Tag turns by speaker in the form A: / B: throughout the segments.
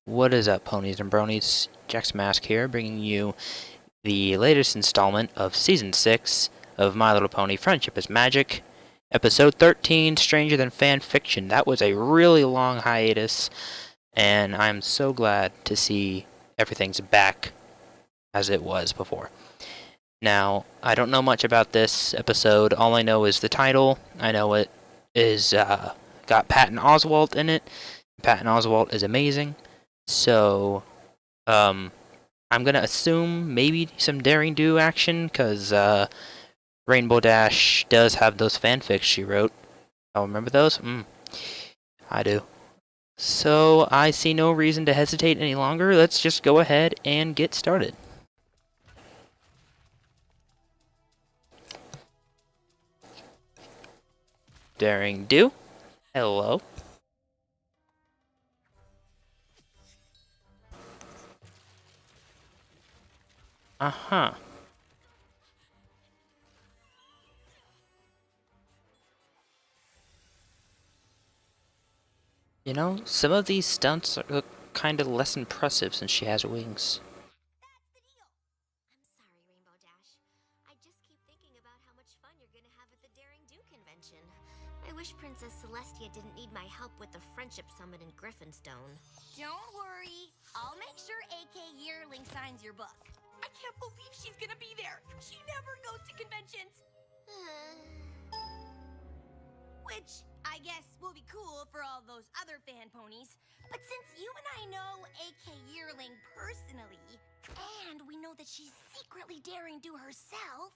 A: What is up, ponies and bronies? Jack's Mask here, bringing you the latest installment of Season 6 of My Little Pony Friendship is Magic, Episode 13, Stranger Than FanFiction. That was a really long hiatus, and I'm so glad to see everything's back as it was before. Now, I don't know much about this episode. All I know is the title. I know it is got Patton Oswalt in it. Patton Oswalt is amazing. So, I'm gonna assume maybe some Daring Do action, because Rainbow Dash does have those fanfics she wrote. Oh, remember those? I do. So, I see no reason to hesitate any longer. Let's just go ahead and get started. Daring Do. Hello. Uh-huh. You know, some of these stunts look kind of less impressive since she has wings.
B: I'm sorry, Rainbow Dash. I just keep thinking about how much fun you're gonna have at the Daring Do convention. I wish Princess Celestia didn't need my help with the Friendship Summit in Griffinstone.
C: Don't worry. I'll make sure AK Yearling signs your book. I can't believe she's gonna be there. She never goes to conventions. Which, I guess, will be cool for all those other fan ponies. But since you and I know AK Yearling personally, and we know that she's secretly Daring Do herself,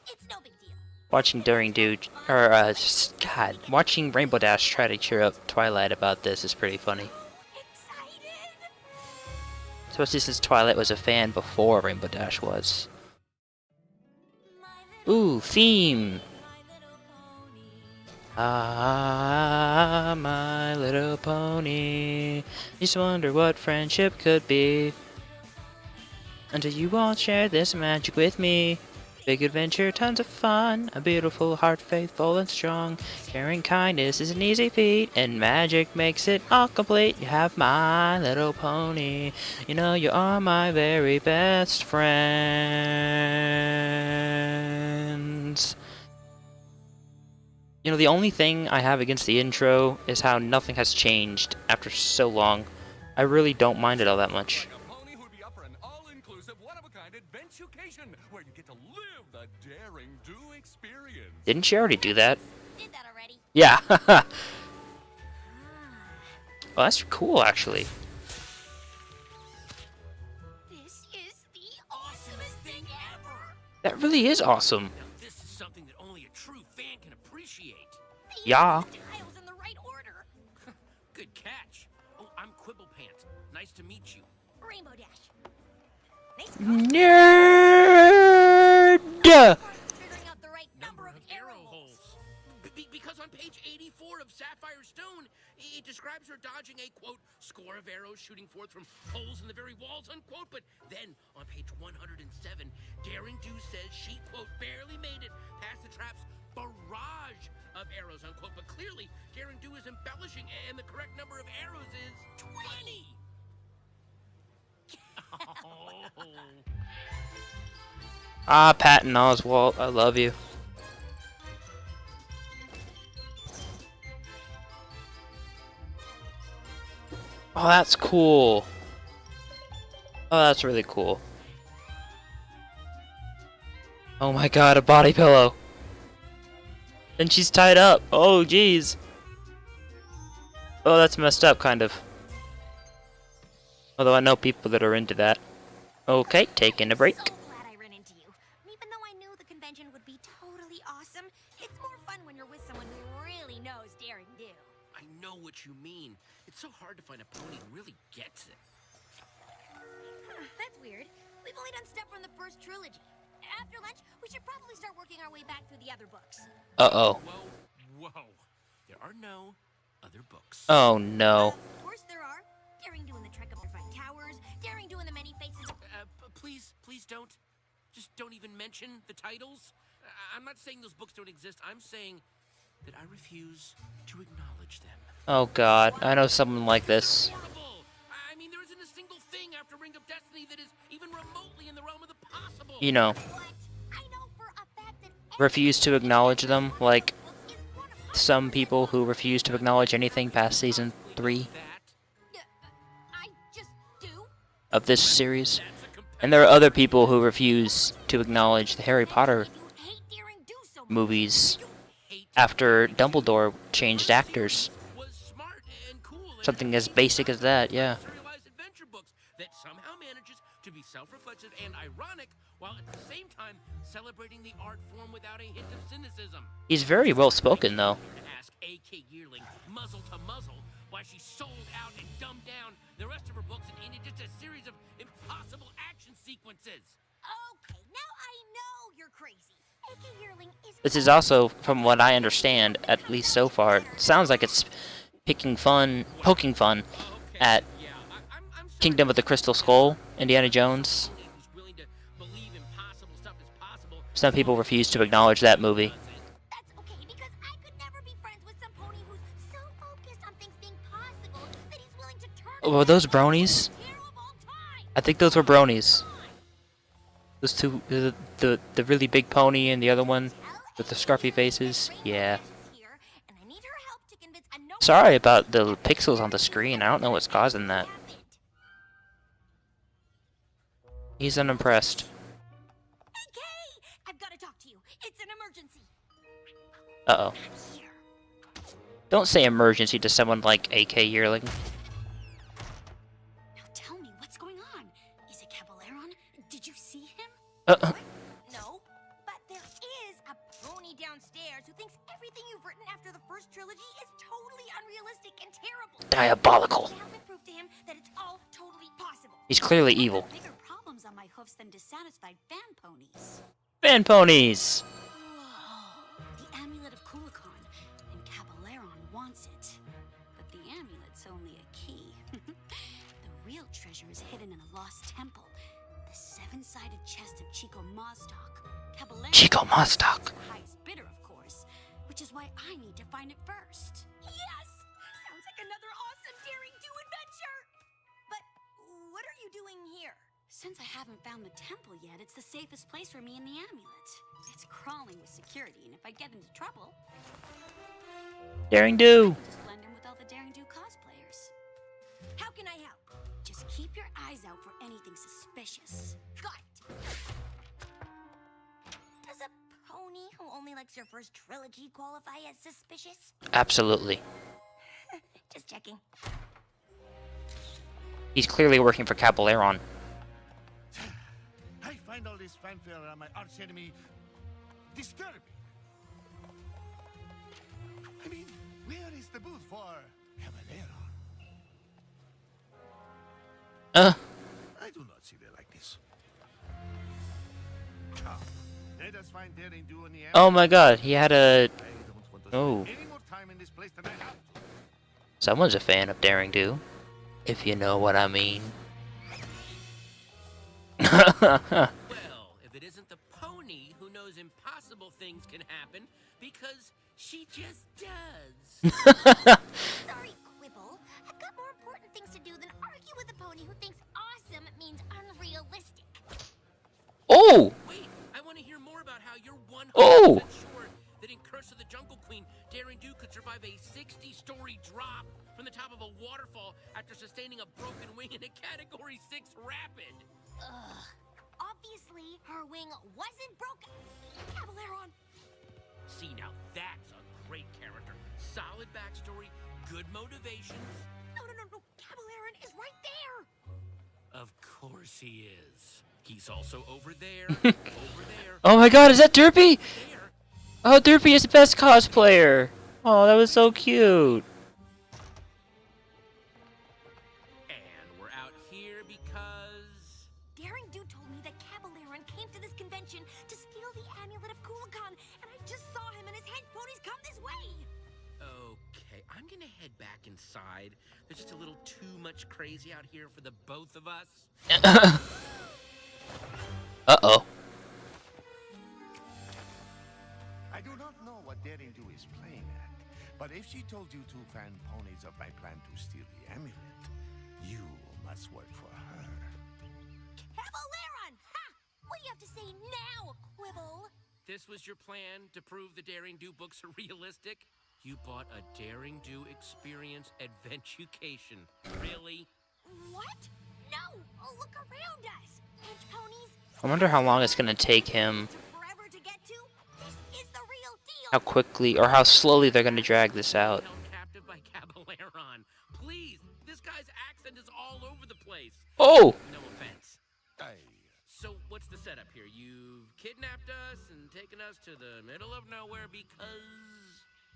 C: it's no big deal.
A: Watching Daring Do, or, God, watching Rainbow Dash try to cheer up Twilight about this is pretty funny.
C: Excited!
A: Especially since Twilight was a fan before Rainbow Dash was. Ooh, theme! Ah, my little pony. Just wonder what friendship could be. Until you all share this magic with me. Big adventure, tons of fun. A beautiful heart, faithful and strong. Sharing kindness is an easy feat, and magic makes it all complete. You have my little pony. You know you are my very best friends. You know, the only thing I have against the intro is how nothing has changed after so long. I really don't mind it all that much.
D: Where you get to live the Daring Do experience.
A: Didn't she already do that?
C: Did that already?
A: Yeah. Well, that's cool, actually.
C: This is the awesomest thing ever!
A: That really is awesome.
E: Now, this is something that only a true fan can appreciate.
A: Yeah.
C: Tiles in the right order.
E: Good catch. Oh, I'm Quibble Pants. Nice to meet you.
C: Rainbow Dash. Nice
A: Nerd!
C: figuring out the right
E: Number of arrow holes. Because on page 84 of Sapphire Stone, it describes her dodging a, quote, score of arrows shooting forth from holes in the very walls, unquote. But then, on page 107, Daring Do says she, quote, barely made it past the trap's barrage of arrows, unquote. But clearly, Daring Do is embellishing, and the correct number of arrows is 20!
A: Ah, Patton Oswalt, I love you. Oh, that's cool. Oh, that's really cool. Oh my god, a body pillow. And she's tied up. Oh, jeez. Oh, that's messed up, kind of. Although I know people that are into that. Okay, taking a break.
C: So glad I ran into you. Even though I knew the convention would be totally awesome, it's more fun when you're with someone who really knows Daring Do.
E: I know what you mean. It's so hard to find a pony who really gets it.
C: That's weird. We've only done stuff from the first trilogy. After lunch, we should probably start working our way back through the other books.
A: Uh-oh.
E: Whoa. There are no other books.
A: Oh, no.
C: Of course there are. Daring Do in the Trek of the Five Towers, Daring Do in the Many Faces.
E: Please don't. Just don't even mention the titles. I'm not saying those books don't exist. I'm saying that I refuse to acknowledge them.
A: Oh god, I know someone like this.
E: Horrible. I mean, there isn't after Ring of Destiny that is even remotely in the realm of the possible.
A: You know,
B: What? I know for a fact that
A: refuse to acknowledge them, like
B: books is 100%
A: some people who refuse to acknowledge anything past season 3
B: I just do.
A: of this series. And there are other people who refuse to acknowledge the Harry Potter
B: You hate daring do so much.
A: movies after Dumbledore changed actors.
E: Was smart and cool and
A: Something as basic as that, yeah.
E: serialized adventure books that somehow manages to be self-reflexive and ironic while at the same time celebrating the art form without a hint of cynicism.
A: He's very well spoken, though.
E: To ask A.K. Yearling, muzzle to muzzle, why she sold out and dumbed down the rest of her books and into just a series of impossible action sequences.
B: Okay, now I know you're crazy. AK Yearling is
A: This is also, from what I understand, at least so far, it sounds like it's poking fun
E: Okay,
A: at
E: yeah, I'm sorry.
A: Kingdom of the Crystal Skull, Indiana Jones.
E: Who's willing to believe impossible stuff is possible.
A: Some people refuse to acknowledge that movie.
B: That's okay because I could never be friends with some pony who's so focused on things being possible that he's willing to turn
A: Were those Bronies?
B: hero of all time.
A: I think those were Bronies. Those two, the really big pony and the other one with the scruffy faces. Yeah.
B: Here, and I need her help to convince a no-
A: Sorry about the pixels on the screen. I don't know what's causing that. He's unimpressed.
B: AK, I've got to talk to you. It's an emergency.
A: Uh-oh.
B: Here.
A: Don't say emergency to someone like AK Yearling.
B: Now tell me what's going on. Is it Caballeron? Did you see him? No, but there is a pony downstairs who thinks everything you've written after the first trilogy is totally unrealistic and terrible.
A: Diabolical.
B: Help me prove to him that it's all totally possible.
A: He's clearly evil.
F: Bigger problems on my hoofs than dissatisfied fan ponies.
A: Fan ponies!
F: Whoa! The amulet of Kulikon, and Caballeron wants it. But the amulet's only a key. The real treasure is hidden in a lost temple. The seven-sided chest of Chico Mazdoc. Caballeron
A: Chico Mazdoc.
F: is the highest bidder, of course, which is why I need to find it first.
B: Yes! Sounds like another awesome daring do adventure! But what are you doing here?
F: Since I haven't found the temple yet, it's the safest place for me in the amulet. It's crawling with security, and if I get into trouble,
A: Daring do.
F: just blend in with all the Daring Do cosplayers.
B: How can I help?
F: Just keep your eyes out for anything suspicious.
B: Got it. Does a pony who only likes your first trilogy qualify as suspicious?
A: Absolutely.
B: Just checking.
A: He's clearly working for Caballeron.
G: I find all this fanfare around my arch enemy disturbing. I mean, where is the booth for Caballero? I do not see it like this. Come, let us find daring do in the
A: Oh my god, he had a...
G: I don't want to
A: Oh.
G: spend any more time in this place than I have to.
A: Someone's a fan of Daring Do. If you know what I mean.
E: Well, if it isn't the pony who knows impossible things can happen because she just does.
B: Sorry, Quibble. I've got more important things to do than argue with a pony who thinks awesome means unrealistic.
A: Oh!
E: Wait, I want to hear more about how you're 100%
A: Oh!
E: sure that in Curse of the Jungle Queen, Daring Do could survive a 60-story drop from the top of a waterfall after sustaining a broken wing in a Category 6 rapid.
B: Ugh. Obviously, her wing wasn't broken. Caballeron.
E: See, now that's a great character. Solid backstory, good motivations.
B: No. Caballeron is right there.
E: Of course he is. He's also over there, over there,
A: Oh my god, is that Derpy?
E: there.
A: Oh, Derpy is the best cosplayer. Oh, that was so cute.
E: And we're out here because...
B: Daring Do told me that Caballeron came to this convention to steal the amulet of Kulikon, and I just saw him and his head ponies come this way.
E: Okay, I'm gonna head back inside. There's just a little too much crazy out here for the both of us.
A: Uh-oh.
G: I do not know what Daring Do is playing at, but if she told you two fan ponies of my plan to steal the amulet, you must work for her.
E: This was your plan to prove the Daring Do books are realistic? You bought a Daring Do experience adventucation. Really?
C: What? No! Oh, look around us! Hedge ponies!
A: I wonder how long it's gonna take him,
C: Forever to get to? This is the real deal!
A: how quickly or how slowly they're gonna drag this out.
E: Held captive by Cabaleron. Please, this guy's accent is all over the place.
A: Oh!
E: No offense. So what's the setup here? You've kidnapped us and taken us to the middle of nowhere because...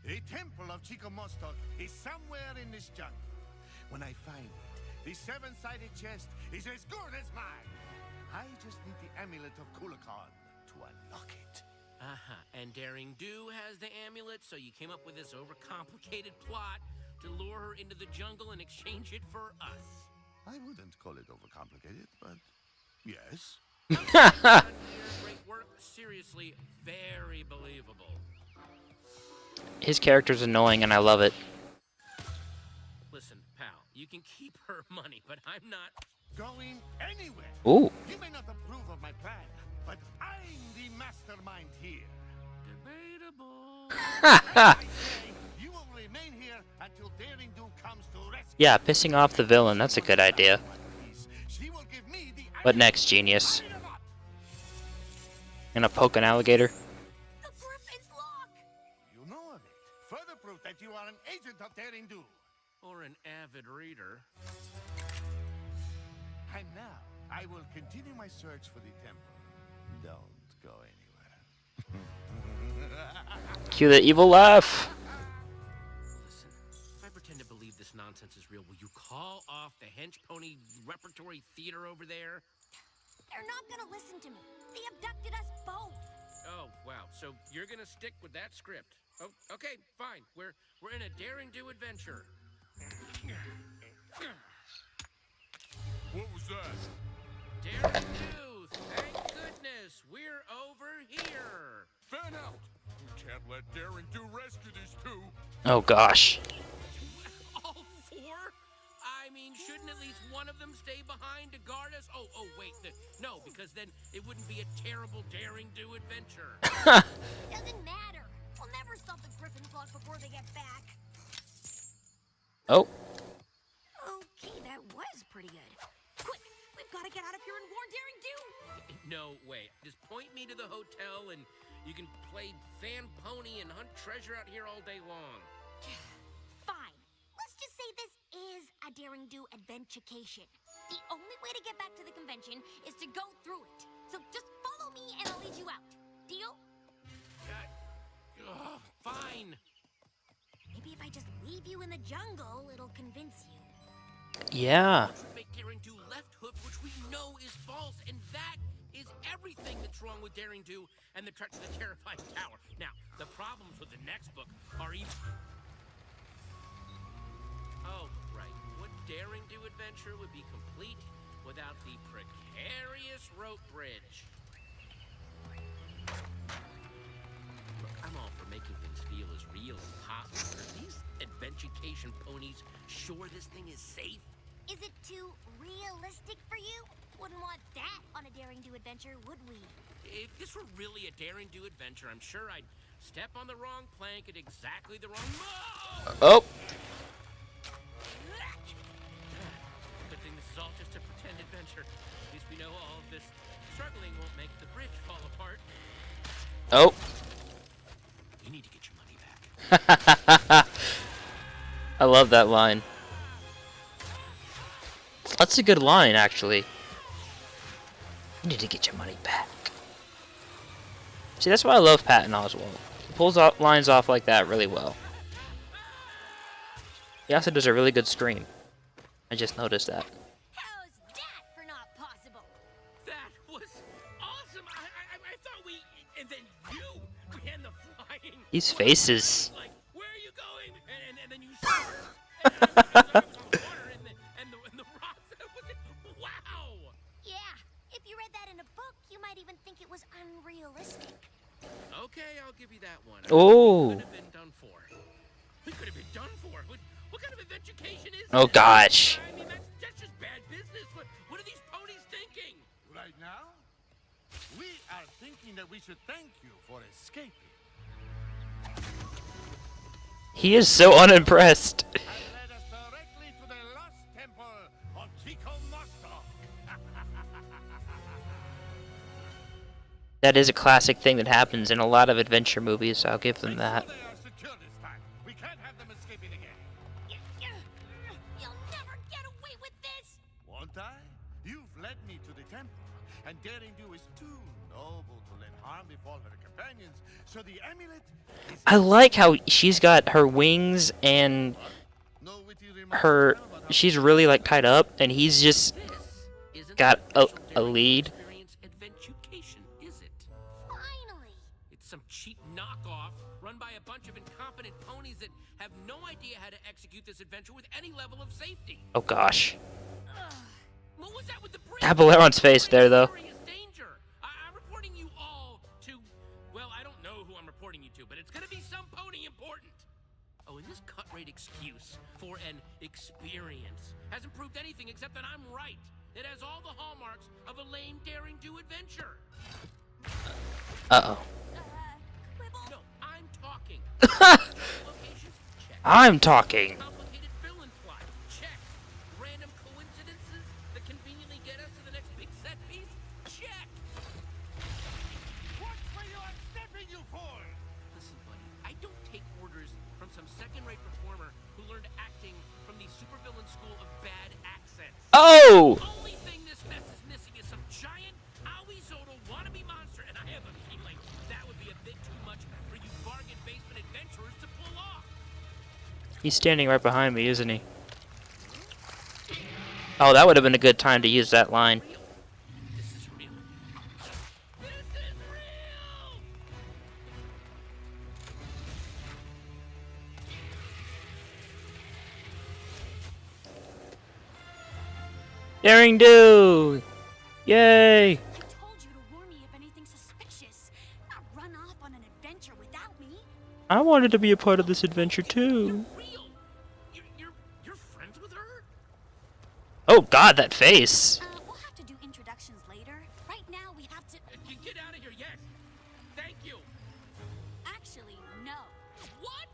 G: The temple of Chico Mostok is somewhere in this jungle. When I find it, the seven-sided chest is as good as mine. I just need the amulet of Kulakon to unlock it.
E: And Daring Do has the amulet, so you came up with this overcomplicated plot to lure her into the jungle and exchange it for us.
G: I wouldn't call it overcomplicated, but yes.
E: Great work. Seriously, very believable.
A: His character's annoying and I love it.
E: Listen, pal, you can keep her money, but I'm not
G: Going anywhere.
A: Ooh.
G: You may not approve of my plan, but I'm the mastermind here.
E: debatable.
G: I say you will remain here until Daring Do comes to rescue.
A: Yeah, pissing off the villain, that's a good idea.
G: She will give me the
A: What next, genius?
G: Light 'em up.
A: Gonna poke an alligator?
C: The griffin's lock!
G: You know of it. Further proof that you are an agent of Daring Do.
E: Or an avid reader.
G: And now, I will continue my search for the temple. Don't go anywhere.
A: Cue the evil laugh.
E: Listen, if I pretend to believe this nonsense is real, will you call off the hench pony repertory theater over there?
C: They're not gonna listen to me. They abducted us both.
E: Oh, wow. So you're gonna stick with that script. Oh, okay, fine. We're in a Daring Do adventure.
D: What was that?
E: Daring Do! Thank goodness! We're over here!
D: Fan out! We can't let Daring Do rescue these two.
A: Oh gosh.
E: All four? I mean, shouldn't at least one of them stay behind to guard us? Oh, wait. No, because then it wouldn't be a terrible Daring Do adventure.
C: Doesn't matter. We'll never stop the griffin's lock before they get back.
A: Oh.
F: Okay, that was pretty good.
C: Quick, we've got to get out of here and warn Daring Do.
E: No way. Just point me to the hotel and you can play fan pony and hunt treasure out here all day long.
C: Fine. Let's just say this is a Daring Do adventurecation. The only way to get back to the convention is to go through it. So just follow me and I'll lead you out. Deal?
E: Fine.
C: Maybe if I just leave you in the jungle, it'll convince you.
A: Yeah.
E: Should make Daring Do left hook, which we know is false, and that is everything that's wrong with Daring Do and the Trek to the Terrifying Tower. Now, the problems with the next book are even... Oh, right. What Daring Do adventure would be complete without the precarious rope bridge? Look, I'm all for making things feel as real as possible. Are these adventurecation ponies sure this thing is safe?
C: Is it too realistic for you? Wouldn't want that on a Daring Do adventure, would we?
E: If this were really a Daring Do adventure, I'm sure I'd step on the wrong plank at exactly the wrong...
A: Oh.
E: Good thing this is all just a pretend adventure. At least we know all of this struggling won't make the bridge fall apart.
A: Oh.
E: You need to get your money back.
A: I love that line. That's a good line, actually. You need to get your money back. See, that's why I love Patton Oswalt. He pulls lines off like that really well. He also does a really good scream. I just noticed that.
C: How's that for not possible?
E: That was awesome. I thought we... And then you began the flying...
A: These faces.
E: Like, where are you going? And then you soared. And the rocks. Wow.
C: Yeah, if you read that in a book, you might even think it was unrealistic.
E: Okay, I'll give you that one.
A: Oh.
E: We could have been done for. We could have been done for. What kind of adventurecation is
A: Oh
E: this?
A: gosh.
E: I mean, that's just bad business. What are these ponies thinking?
G: Right now, We are thinking that we should thank you for escaping.
A: He is so unimpressed.
G: And led us directly to the lost temple of Chico Mosto.
A: That is a classic thing that happens in a lot of adventure movies. I'll give them that.
G: Make sure they are secure this time. We can't have them escaping again.
C: You'll never get away with this!
G: Won't I? You've led me to the temple, and Daring Do is too noble to let harm befall her companions, so the amulet is...
A: I like how she's got her wings and
G: No witty remarks
A: her...
G: now about how-
A: She's really like tied up, and he's just
E: This isn't
A: got
E: an official
A: a
E: Daring
A: lead.
E: Experience adventucation, is it?
C: Finally!
E: It's some cheap knockoff run by a bunch of incompetent ponies that have no idea how to execute this adventure with any level of safety.
A: Oh gosh.
E: What was that with the bridge?
A: Caballera's face there, though.
E: Serious danger. I'm reporting you all to... Well, I don't know who I'm reporting you to, but it's gonna be some pony important. Oh, and this cut-rate excuse for an experience hasn't proved anything except that I'm right. It has all the hallmarks of a lame daring-do adventure.
A: Uh-oh.
C: Quibble?
E: No, I'm talking. Locations? Check.
A: I'm talking.
E: Complicated villain plot? Check. Random coincidences that conveniently get us to the next big set piece? Check.
G: What were you unstepping you for?
E: Listen, buddy, I don't take orders from some second-rate performer who learned acting from the supervillain school of bad accents.
A: Oh!
E: The only thing this mess is missing is some giant Aoi-Zodo wannabe monster, and I have a feeling that would be a bit too much for you bargain basement adventurers to pull off.
A: He's standing right behind me, isn't he? Oh, that would have been a good time to use that line.
E: Real? This is real. This is real!
A: Daring Do! Yay!
F: I told you to warn me if anything's suspicious. Not run off on an adventure without me.
A: I wanted to be a part of this adventure too.
E: You're real. You're friends with her?
A: Oh god, that face!
F: We'll have to do introductions later. Right now, we have to...
E: Get out of here, yes. Thank you.
F: Actually, no.
E: What?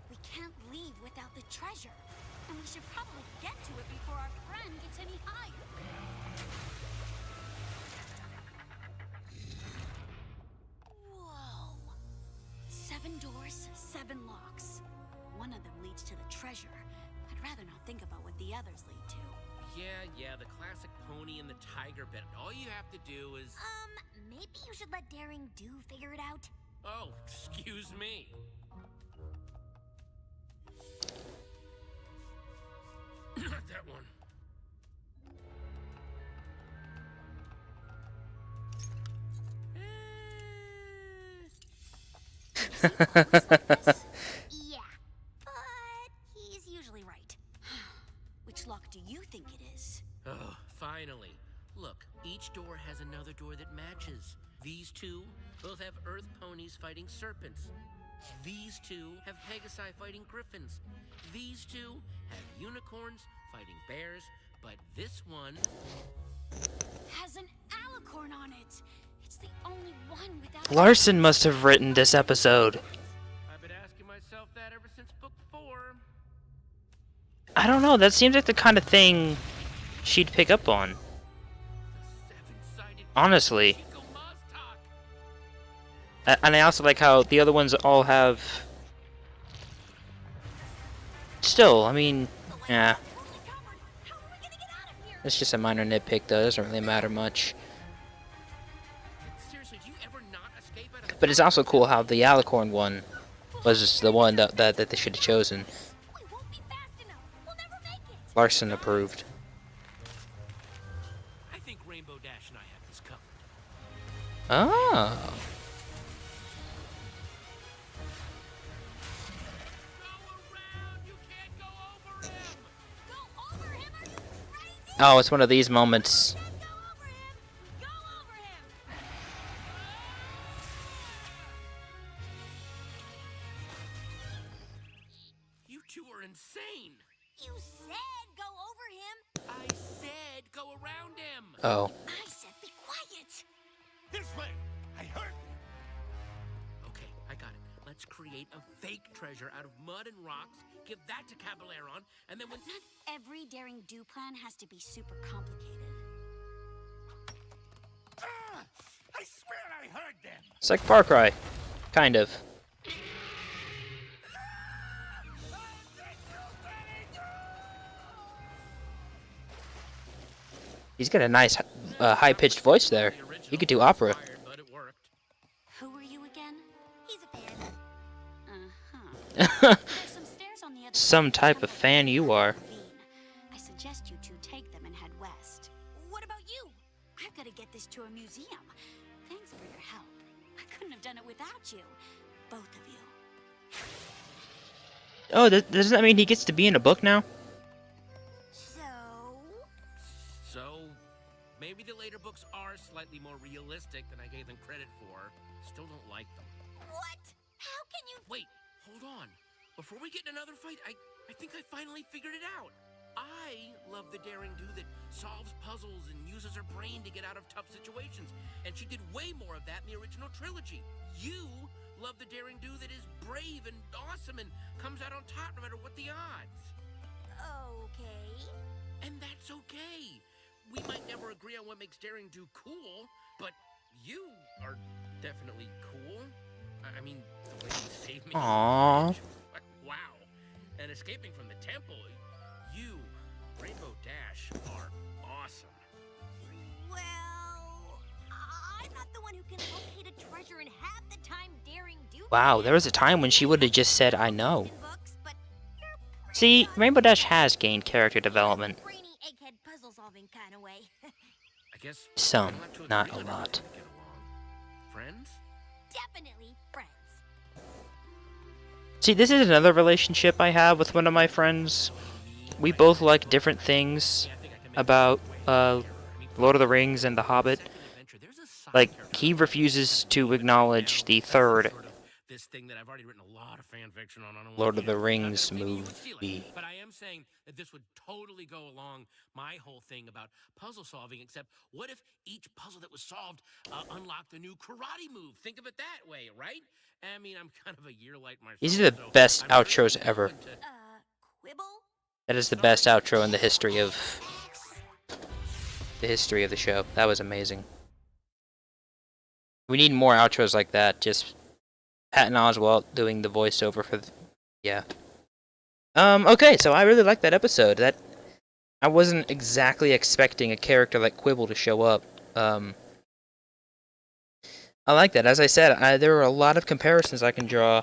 F: We can't leave without the treasure. And we should probably get to it before our friend gets any higher. Whoa. 7 doors, 7 locks. One of them leads to the treasure. I'd rather not think about what the others lead to.
E: Yeah, the classic pony and the tiger bit. All you have to do is...
C: Maybe you should let Daring Do figure it out.
E: Oh, excuse me. Not that one.
C: Yeah, but he's usually right.
F: Which lock do you think it is?
E: Oh, finally. Look, each door has another door that matches. These two both have earth ponies fighting serpents. These two have pegasi fighting griffins. These two have unicorns fighting bears. But this one...
F: Has an alicorn on it. It's the only one without...
A: Larson must have written this episode.
E: I've been asking myself that ever since book 4.
A: I don't know, that seems like the kind of thing she'd pick up on.
E: The seven-sided
A: Honestly.
E: Chico Maztak.
A: And I also like how the other ones all have... Still, I mean, yeah.
C: How are we gonna get out of here?
A: It's just a minor nitpick though, it doesn't really matter much.
E: Seriously, do you ever not escape out of...
A: But it's also cool how the alicorn one was just the one that they should have chosen.
C: We won't be fast enough. We'll never make it.
A: Larson approved.
E: I think Rainbow Dash and I have this covered.
A: Oh.
E: Go around! You can't go over him!
C: Go over him, are you crazy?
A: Oh, it's one of these moments.
C: Go over him! Go over him!
E: You two are insane!
C: You said go over him.
E: I said go around him!
A: Oh.
C: I said be quiet.
G: This way. I heard them.
E: Okay, I got it. Let's create a fake treasure out of mud and rocks, give that to Cabaleron, and then when...
F: Not every daring do plan has to be super complicated.
G: Ah! I swear I heard them.
A: It's like Far Cry. Kind of. He's got a nice, high-pitched voice there. He could do opera.
E: But it worked.
F: Who are you again?
B: He's a fan.
F: Uh-huh. There's some stairs on the other
A: Some
F: side
A: type of fan you are.
F: ravine. I suggest you two take them and head west.
B: What about you?
F: I've got to get this to a museum. Thanks for your help. I couldn't have done it without you. Both of you.
A: Oh, doesn't that mean he gets to be in a book now?
E: So, maybe the later books are slightly more realistic than I gave them credit for. Still don't like them.
B: What? How can you?
E: Wait, hold on. Before we get in another fight, I think I finally figured it out. I love the daring do that solves puzzles and uses her brain to get out of tough situations. And she did way more of that in the original trilogy. You love the daring do that is brave and awesome and comes out on top no matter what the odds.
B: Okay.
E: And that's okay. We might never agree on what makes daring do cool, but you are definitely cool. I mean, the way you saved me.
A: Aww.
E: Wow. And escaping from the temple, you, Rainbow Dash, are awesome.
B: Well, I'm not the one who can locate a treasure and half the time daring do.
A: Wow, there was a time when she would have just said, I know.
B: Books, but you're pretty
A: See,
B: good.
A: Rainbow Dash has gained character development.
B: Brainy egghead puzzle solving kind of way.
E: I guess
A: Some,
E: we don't have to
A: not
E: agree
A: a
E: on
A: lot.
E: everything to get along. Friends?
B: Definitely friends.
A: See, this is another relationship I have with one of my friends. We both like different things about Lord of the Rings and The Hobbit. Like, he refuses to acknowledge the third
E: This thing that I've already written a lot of fan fiction on. I don't
A: Lord
E: wanna
A: of the
E: get-
A: Rings
E: maybe you would feel it,
A: movie.
E: But I am saying that this would totally go along my whole thing about puzzle solving, except what if each puzzle that was solved unlocked a new karate move? Think of it that way, right? I mean, I'm kind of a year late myself.
A: These are the
E: so
A: best
E: I'm really
A: outros
E: open
A: ever.
E: to-
B: Quibble?
A: That is the best outro in the history of the show. That was amazing. We need more outros like that. Just Patton Oswalt doing the voiceover for yeah. Okay, so I really liked that episode. That I wasn't exactly expecting a character like Quibble to show up. I like that. As I said, there are a lot of comparisons I can draw.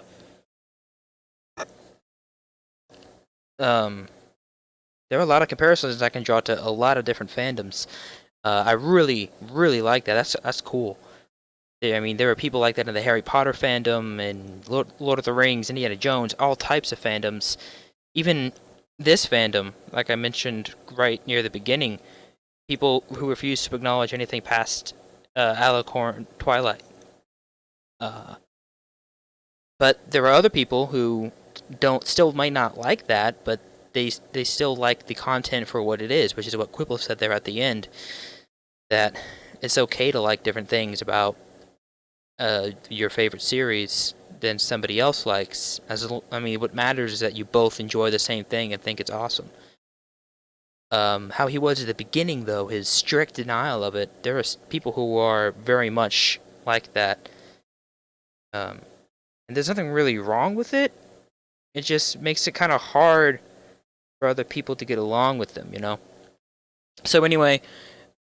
A: There are a lot of comparisons I can draw to a lot of different fandoms. I really, really like that. That's cool. I mean, there are people like that in the Harry Potter fandom and Lord of the Rings, Indiana Jones, all types of fandoms. Even this fandom, like I mentioned right near the beginning, people who refuse to acknowledge anything past Alicorn Twilight. But there are other people who still might not like that, but they still like the content for what it is, which is what Quibble said there at the end, that it's okay to like different things about your favorite series than somebody else likes. I mean, what matters is that you both enjoy the same thing and think it's awesome. How he was at the beginning, though, his strict denial of it, there are people who are very much like that. And there's nothing really wrong with it. It just makes it kind of hard for other people to get along with them, you know? So anyway,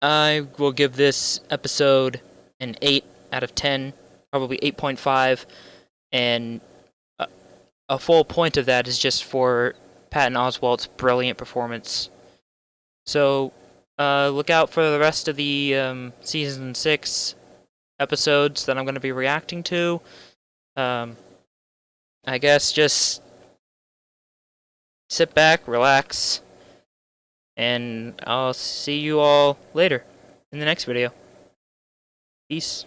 A: I will give this episode an 8 out of 10, probably 8.5, and a full point of that is just for Patton Oswalt's brilliant performance. So, look out for the rest of the Season 6 episodes that I'm going to be reacting to. I guess just sit back, relax, and I'll see you all later in the next video. Peace.